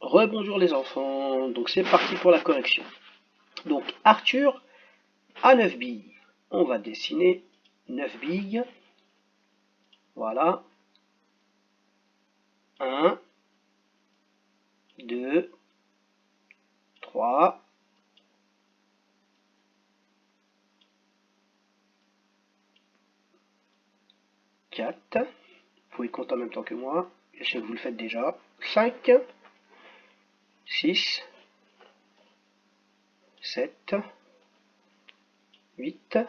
Rebonjour les enfants, donc c'est parti pour la correction. Donc Arthur a 9 billes. On va dessiner 9 billes. Voilà. 1, 2, 3, 4. Vous pouvez compter en même temps que moi. Je sais que vous le faites déjà. 5, 6, 7, 8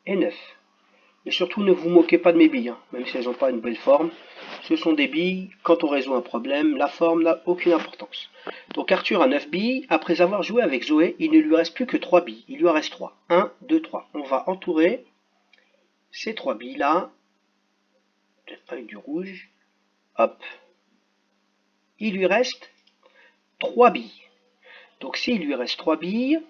et 9. Et surtout, ne vous moquez pas de mes billes, même si elles n'ont pas une belle forme. Ce sont des billes, quand on résout un problème, la forme n'a aucune importance. Donc Arthur a 9 billes. Après avoir joué avec Zoé, il ne lui reste plus que 3 billes. Il lui en reste 3. 1, 2, 3. On va entourer ces 3 billes-là avec du rouge. Hop. Il lui reste 3 billes. Donc s'il lui reste 3 billes,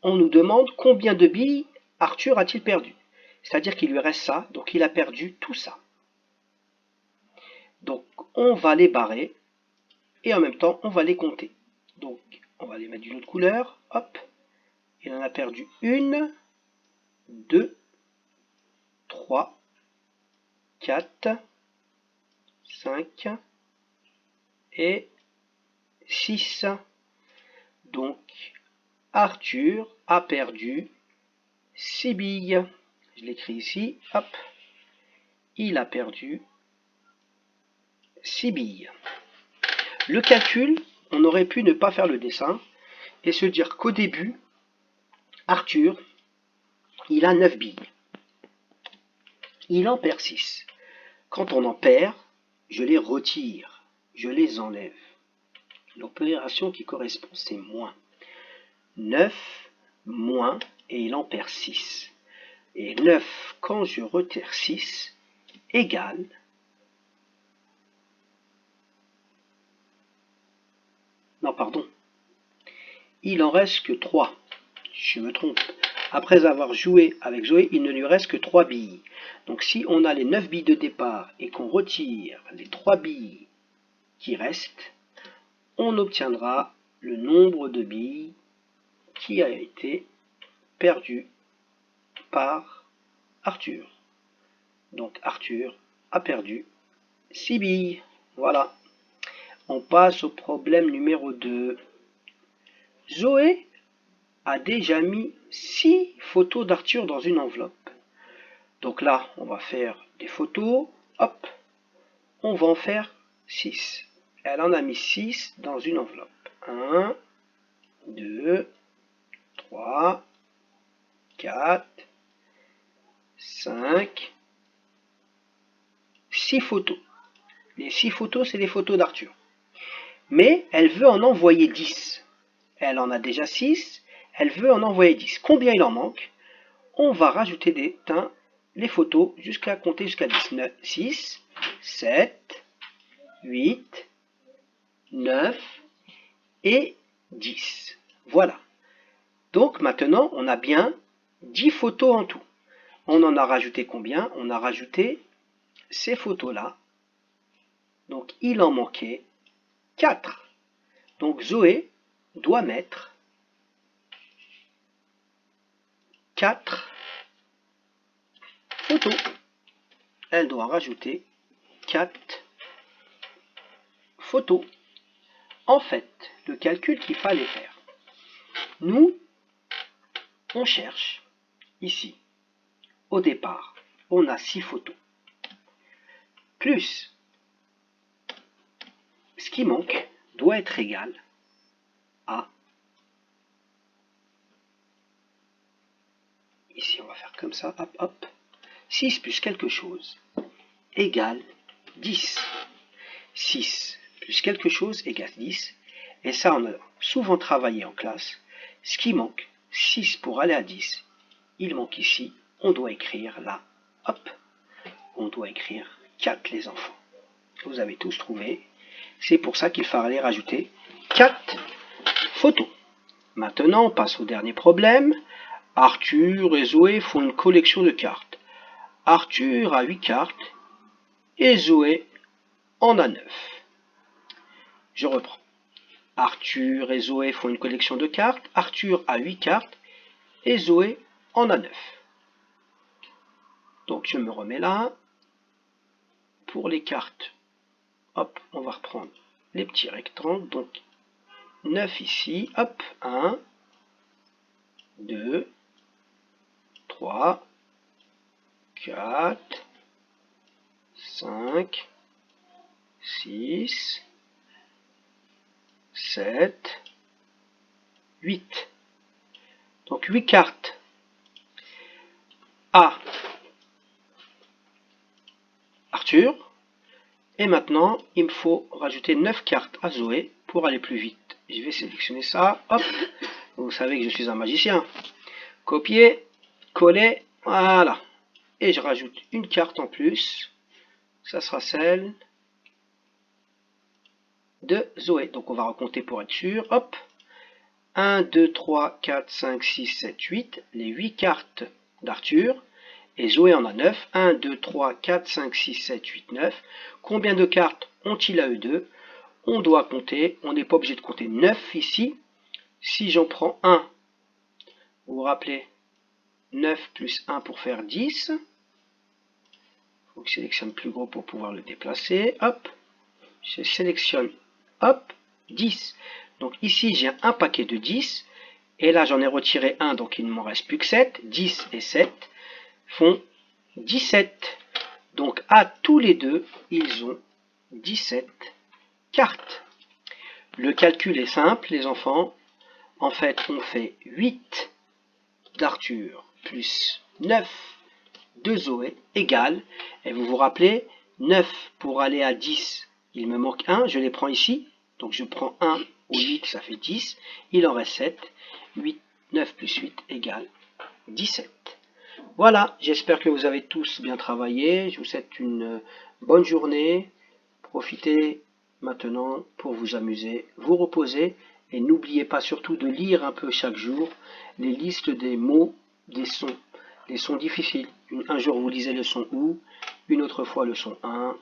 on nous demande combien de billes Arthur a-t-il perdu. C'est-à-dire qu'il lui reste ça, donc il a perdu tout ça. Donc on va les barrer et en même temps on va les compter. Donc on va les mettre d'une autre couleur. Hop. Il en a perdu 1, 2, 3, 4, 5 et 6. Donc Arthur a perdu 6 billes. Je l'écris ici. Hop. Il a perdu 6 billes. Le calcul, on aurait pu ne pas faire le dessin et se dire qu'au début, Arthur, il a 9 billes. Il en perd 6. Quand on en perd, je les retire, je les enlève. L'opération qui correspond, c'est moins. 9 moins, et il en perd 6. Et 9, quand je retire 6, égale non, pardon. Il en reste que 3. Je me trompe. Après avoir joué avec Zoé, il ne lui reste que 3 billes. Donc si on a les 9 billes de départ et qu'on retire les 3 billes qui restent, on obtiendra le nombre de billes qui a été perdu par Arthur. Donc Arthur a perdu 6 billes. Voilà. On passe au problème numéro 2. Zoé a déjà mis 6 photos d'Arthur dans une enveloppe. Donc là, on va faire des photos. Hop, on va en faire 6. Elle en a mis 6 dans une enveloppe. 1, 2, 3, 4, 5, 6 photos. Les 6 photos, c'est les photos d'Arthur. Mais elle veut en envoyer 10. Elle en a déjà 6, elle veut en envoyer 10. Combien il en manque? On va rajouter les photos jusqu'à compter jusqu'à 10. 6, 7, 8, 9 et 10. Voilà. Donc maintenant, on a bien 10 photos en tout. On en a rajouté combien? On a rajouté ces photos-là. Donc il en manquait 4. Donc Zoé doit mettre 4 photos. Elle doit rajouter 4 photos. En fait, le calcul qu'il fallait faire, nous, on cherche ici, au départ, on a 6 photos, plus ce qui manque doit être égal à, ici on va faire comme ça, hop, hop, 6 plus quelque chose égale 10. 6 plus quelque chose égale 10. Et ça, on a souvent travaillé en classe. Ce qui manque, 6 pour aller à 10. Il manque ici, on doit écrire là, hop, on doit écrire 4 les enfants. Vous avez tous trouvé. C'est pour ça qu'il fallait rajouter 4 photos. Maintenant, on passe au dernier problème. Arthur et Zoé font une collection de cartes. Arthur a 8 cartes et Zoé en a 9. Je reprends. Arthur et Zoé font une collection de cartes. Arthur a 8 cartes et Zoé en a 9. Donc je me remets là. Pour les cartes, hop, on va reprendre les petits rectangles. Donc 9 ici, hop, 1, 2, 3, 4, 5, 6, 7, 8. Donc 8 cartes à Arthur. Et maintenant, il me faut rajouter 9 cartes à Zoé pour aller plus vite. Je vais sélectionner ça. Hop. Vous savez que je suis un magicien. Copier, coller, voilà. Et je rajoute une carte en plus. Ça sera celle de Zoé. Donc on va recompter pour être sûr. Hop. 1, 2, 3, 4, 5, 6, 7, 8. Les 8 cartes d'Arthur. Et Zoé en a 9. 1, 2, 3, 4, 5, 6, 7, 8, 9. Combien de cartes ont-ils à eux deux? On doit compter. On n'est pas obligé de compter 9 ici. Si j'en prends 1, vous vous rappelez, 9 plus 1 pour faire 10. Il faut que je sélectionne plus gros pour pouvoir le déplacer. Hop. Je sélectionne. Hop. 10. Donc ici, j'ai un paquet de 10. Et là, j'en ai retiré 1, donc il ne m'en reste plus que 7. 10 et 7 font 17. Donc à tous les deux, ils ont 17 cartes. Le calcul est simple, les enfants. En fait, on fait 8 d'Arthur plus 9 de Zoé égale, et vous vous rappelez, 9 pour aller à 10, il me manque 1, je les prends ici. Donc je prends 1 au 8, ça fait 10. Il en reste 7. 8, 9 plus 8 égale 17. Voilà, j'espère que vous avez tous bien travaillé. Je vous souhaite une bonne journée. Profitez maintenant pour vous amuser, vous reposer. Et n'oubliez pas surtout de lire un peu chaque jour les listes des mots, des sons difficiles. Un jour vous lisez le son OU, une autre fois le son 1.